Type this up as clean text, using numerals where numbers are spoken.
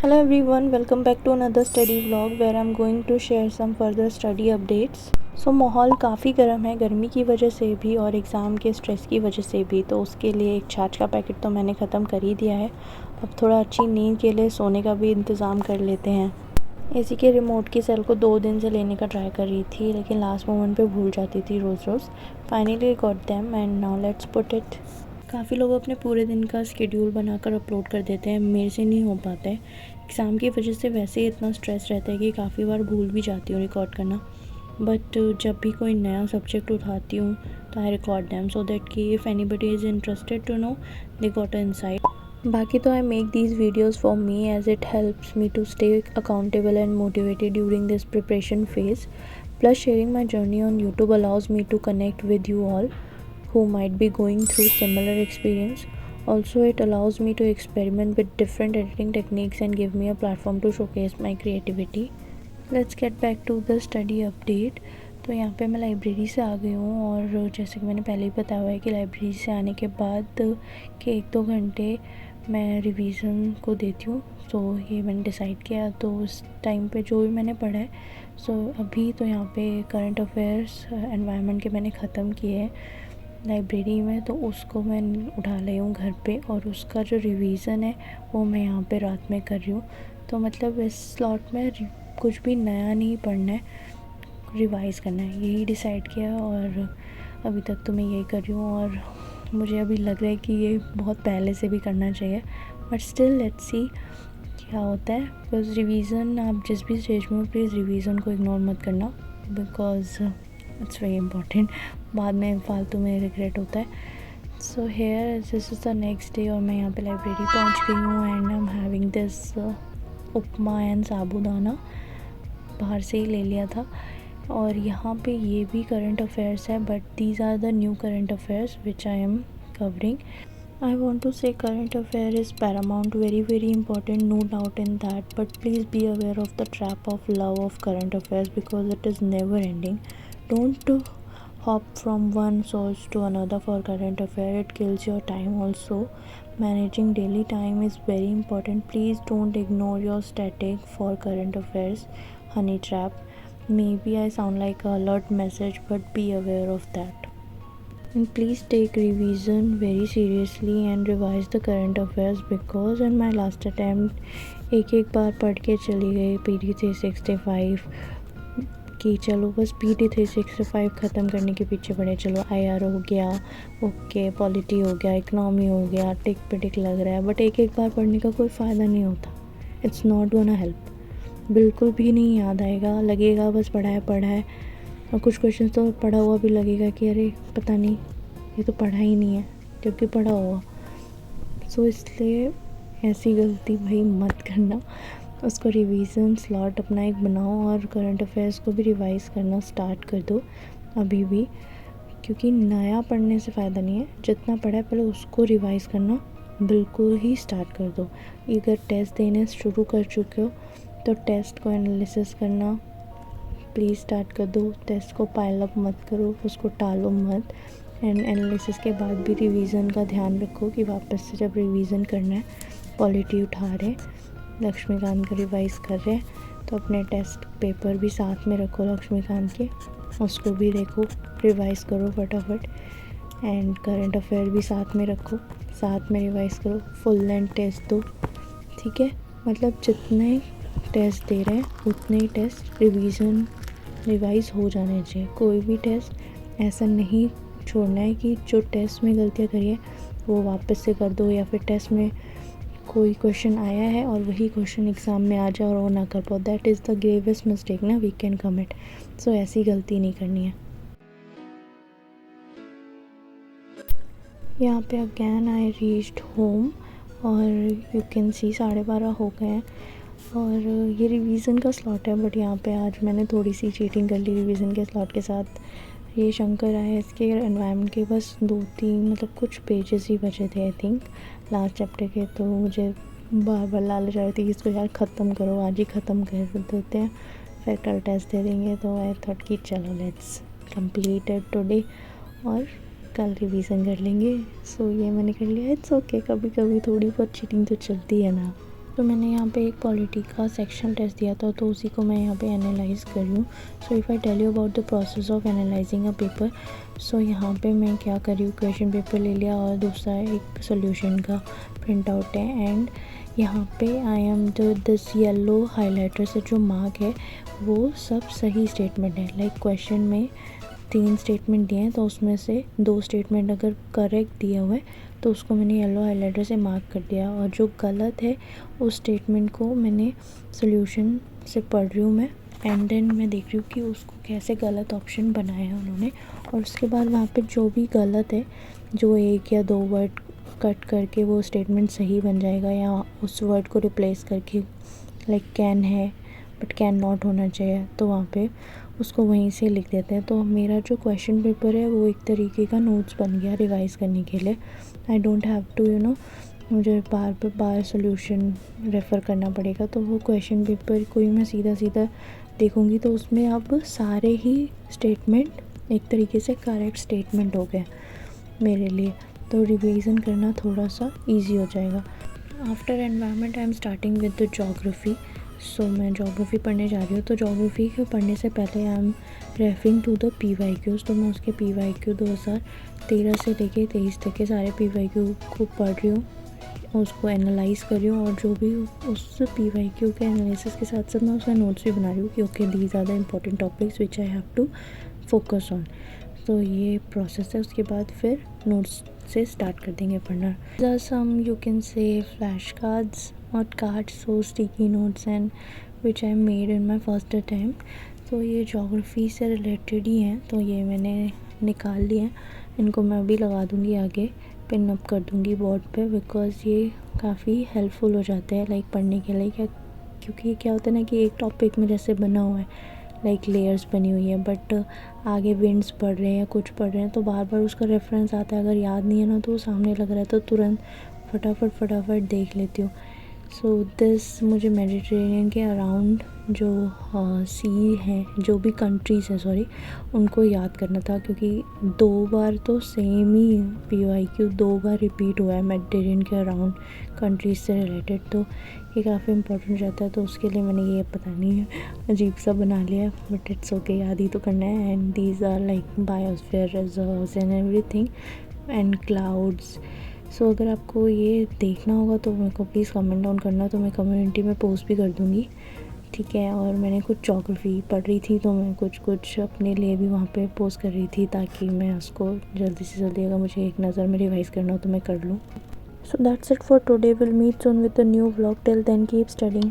Hello everyone, welcome back to another study vlog where I'm going to share some further study updates. So माहौल काफ़ी गर्म है, गर्मी की वजह से भी और एग्ज़ाम के स्ट्रेस की वजह से भी। तो उसके लिए एक छाछ का पैकेट तो मैंने ख़त्म कर ही दिया है। अब थोड़ा अच्छी नींद के लिए सोने का भी इंतज़ाम कर लेते हैं। एसी के रिमोट की सेल को 2 दिन से लेने का ट्राई कर रही थी, लेकिन लास्ट मोमेंट पे भूल जाती थी रोज़ रोज़। Finally got them and now let's put it. काफ़ी लोग अपने पूरे दिन का स्केड्यूल बनाकर अपलोड कर देते हैं, मेरे से नहीं हो पाता है। एग्ज़ाम की वजह से वैसे ही इतना स्ट्रेस रहता है कि काफ़ी बार भूल भी जाती हूँ रिकॉर्ड करना। बट जब भी कोई नया सब्जेक्ट उठाती हूँ तो I record them so that कि if anybody is interested to know they got a insight. बाकी तो I make these videos for me as it helps me to stay accountable and motivated during this preparation phase. Plus sharing my journey on YouTube allows me to connect with you all who might be going through similar experience. Also, it allows me to experiment with different editing techniques and give me a platform to showcase my creativity. Let's get back to the study update. तो यहाँ पे मैं library से आ गई हूँ और जैसे कि मैंने पहले ही बताया हुआ है कि लाइब्रेरी से आने के बाद के 1-2 घंटे मैं रिवीजन को देती हूँ। तो ये मैंने डिसाइड किया, तो उस टाइम पे जो भी मैंने पढ़ा है अभी तो यहाँ पे करंट अफेयर्स एनवायरनमेंट के मैंने ख़त्म किए हैं लाइब्रेरी में, तो उसको मैं उठा लाई हूँ घर पे और उसका जो रिवीज़न है वो मैं यहाँ पे रात में कर रही हूँ। तो मतलब इस स्लॉट में कुछ भी नया नहीं पढ़ना है, रिवाइज़ करना है, यही डिसाइड किया और अभी तक तो मैं यही कर रही हूँ। और मुझे अभी लग रहा है कि ये बहुत पहले से भी करना चाहिए, बट स्टिल लेट्स सी क्या होता है। बिकॉज रिवीज़न आप जिस भी स्टेज में हो प्लीज़ रिवीज़न को इग्नोर मत करना, बिकॉज इट्स वेरी इंपॉर्टेंट। बाद में फालतू में रिग्रेट होता है। So here this is the next day और मैं यहाँ पे लाइब्रेरी पहुँच गई हूँ and I am having this upma and sabudana, बाहर से ही ले लिया था। और यहाँ पे ये भी करंट अफेयर्स है, but these are the new current affairs which I am covering. I want to say current affair is paramount, very important, no doubt in that, but please be aware of the trap of love of current affairs because it is never ending. Don't hop from one source to another for current affair, it kills your time also. Managing daily time is very important. Please don't ignore your static for current affairs honey trap. Maybe I sound like a alert message, but be aware of that. And please take revision very seriously and revise the current affairs because in my last attempt एक बार पढ़ के चली गई PD 365 कि चलो बस PD 365 ख़त्म करने के पीछे पड़े। चलो IR हो गया, ओके, पॉलिटी हो गया, इकनॉमी हो गया, टिक पे टिक लग रहा है, बट एक बार पढ़ने का कोई फ़ायदा नहीं होता। इट्स नॉट गोना हेल्प, बिल्कुल भी नहीं याद आएगा, लगेगा बस पढ़ा है और कुछ क्वेश्चन तो पढ़ा हुआ भी लगेगा कि अरे पता नहीं ये तो पढ़ा ही नहीं है, जबकि पढ़ा हुआ। सो इसलिए ऐसी गलती भाई मत करना। उसको रिवीजन स्लॉट अपना एक बनाओ और करंट अफेयर्स को भी रिवाइज़ करना स्टार्ट कर दो अभी भी, क्योंकि नया पढ़ने से फ़ायदा नहीं है। जितना पढ़ा है पहले उसको रिवाइज़ करना बिल्कुल ही स्टार्ट कर दो। अगर टेस्ट देने शुरू कर चुके हो तो टेस्ट को एनालिसिस करना प्लीज़ स्टार्ट कर दो। टेस्ट को पाइल अप मत करो, उसको टालो मत। एंड एनालिसिस के बाद भी रिवीजन का ध्यान रखो कि वापस से जब रिवीजन करना है, पॉलिटी उठा रहे, लक्ष्मीकांत का रिवाइज़ कर रहे हैं तो अपने टेस्ट पेपर भी साथ में रखो लक्ष्मीकांत के, उसको भी देखो, रिवाइज़ करो फटाफट। एंड करंट अफेयर भी साथ में रखो, साथ में रिवाइज़ करो, फुल लेंथ टेस्ट दो, ठीक है। मतलब जितने टेस्ट दे रहे हैं उतने ही टेस्ट रिवाइज़ हो जाने चाहिए। कोई भी टेस्ट ऐसा नहीं छोड़ना है कि जो टेस्ट में गलतियाँ करी है वो वापस से कर दो, या फिर टेस्ट में कोई क्वेश्चन आया है और वही क्वेश्चन एग्ज़ाम में आ जाए और वो ना कर पाओ। That is the gravest mistake ना वी कैन कमिट। सो ऐसी गलती नहीं करनी है। यहाँ पे अगैन आई रीच्ड होम और यू कैन सी 12:30 हो गए हैं और ये रिवीज़न का स्लॉट है, बट यहाँ पे आज मैंने थोड़ी सी चीटिंग कर ली रिवीज़न के स्लॉट के साथ। ये शंकर आए, इसके एनवायरनमेंट के बस 2-3 मतलब कुछ पेजेस ही बचे थे आई थिंक लास्ट चैप्टर के, तो मुझे बार लालच आ रही थी कि इसको यार ख़त्म करो, आज ही ख़त्म कर देते हैं, फिर कल टेस्ट दे देंगे। तो आई थॉट कि चलो लेट्स कंप्लीट इट टुडे और कल रिवीज़न कर लेंगे। सो ये मैंने कर लिया। इट्स ओके, कभी कभी थोड़ी बहुत चीटिंग तो चलती है ना। तो मैंने यहाँ पे एक पॉलिटी का सेक्शन टेस्ट दिया था, तो उसी को मैं यहाँ पे एनालाइज़ कर रही हूँ। So if I tell you about the process of analysing a paper, so यहाँ पे मैं क्या कर रही हूँ, क्वेश्चन पेपर ले लिया और दूसरा एक सोल्यूशन का प्रिंट आउट है। एंड यहाँ पे I am this yellow highlighter से जो मार्क है वो सब सही स्टेटमेंट है। लाइक क्वेश्चन में 3 स्टेटमेंट दिए हैं, तो उसमें से 2 स्टेटमेंट अगर करेक्ट दिया हुआ है तो उसको मैंने येलो हाइलाइटर से मार्क कर दिया, और जो गलत है उस स्टेटमेंट को मैंने सोल्यूशन से पढ़ रही हूँ मैं, एंड देन मैं देख रही हूँ कि उसको कैसे गलत ऑप्शन बनाया है उन्होंने। और उसके बाद वहाँ पे जो भी गलत है, जो 1 या 2 वर्ड कट करके वो स्टेटमेंट सही बन जाएगा, या उस वर्ड को रिप्लेस करके लाइक कैन है बट कैन नॉट होना चाहिए, तो वहाँ पे उसको वहीं से लिख देते हैं। तो मेरा जो क्वेश्चन पेपर है वो एक तरीके का नोट्स बन गया रिवाइज़ करने के लिए। आई डोंट हैव टू मुझे बार सोल्यूशन रेफ़र करना पड़ेगा। तो वो क्वेश्चन पेपर को ही मैं सीधा सीधा देखूँगी, तो उसमें अब सारे ही स्टेटमेंट एक तरीके से करेक्ट स्टेटमेंट हो गए मेरे लिए, तो रिवीजन करना थोड़ा सा ईजी हो जाएगा। After environment I am starting with the geography. So मैं ज्योग्राफी पढ़ने जा रही हूँ। तो ज्योग्राफी के पढ़ने से पहले I am referring to the PYQs। तो मैं उसके PYQ 2013 से लेके 23 तक के सारे PYQ को पढ़ रही हूँ, उसको एनालाइज़ कर रही हूँ, और जो भी उस PYQ के एनालिसिस के साथ साथ मैं उसका नोट्स भी बना रही हूँ कि okay these are the important topics which I have to focus on. तो ये प्रोसेस है। उसके बाद फिर नोट्स से स्टार्ट कर देंगे पढ़ना। Some you can say flash cards और cards, so sticky notes and which I made in my first attempt. तो ये ज्योग्राफी से रिलेटेड ही हैं, तो ये मैंने निकाल लिए हैं। इनको मैं भी लगा दूँगी आगे, पिन अप कर दूँगी बोर्ड पे, बिकॉज़ ये काफ़ी हेल्पफुल हो जाते हैं लाइक पढ़ने के लिए। क्योंकि क्या होता है ना कि एक टॉपिक में जैसे बना हुआ है, लाइक लेयर्स बनी हुई है, बट आगे विंड्स पढ़ रहे हैं या कुछ पढ़ रहे हैं, तो बार बार उसका रेफरेंस आता है। अगर याद नहीं है ना, तो सामने लग रहा है तो तुरंत फटाफट देख लेती हूँ। सो दिस मुझे मेडिटेरेनियन के अराउंड जो सी हैं, जो भी कंट्रीज़ हैं सॉरी, उनको याद करना था, क्योंकि 2 बार तो सेम ही PYQ 2 बार रिपीट हुआ है मेडिटेरेनियन के अराउंड कंट्रीज़ से रिलेटेड। तो ये काफ़ी इंपॉर्टेंट रहता है। तो उसके लिए मैंने ये पता नहीं अजीब सा बना लिया है, बट इट्स ओके, याद ही तो करना है। And these are like biosphere reserves and everything and clouds. So अगर आपको ये देखना होगा तो मेरे को प्लीज़ कमेंट डाउन करना, तो मैं कम्युनिटी में पोस्ट भी कर दूँगी, ठीक है। और मैंने कुछ ज्योग्राफी पढ़ रही थी, तो मैं कुछ अपने लिए भी वहाँ पे पोस्ट कर रही थी, ताकि मैं उसको जल्दी से जल्दी अगर मुझे एक नज़र में रिवाइज़ करना हो तो मैं कर लूँ। So that's it for today. Will meet soon with a new vlog. Till then keep studying.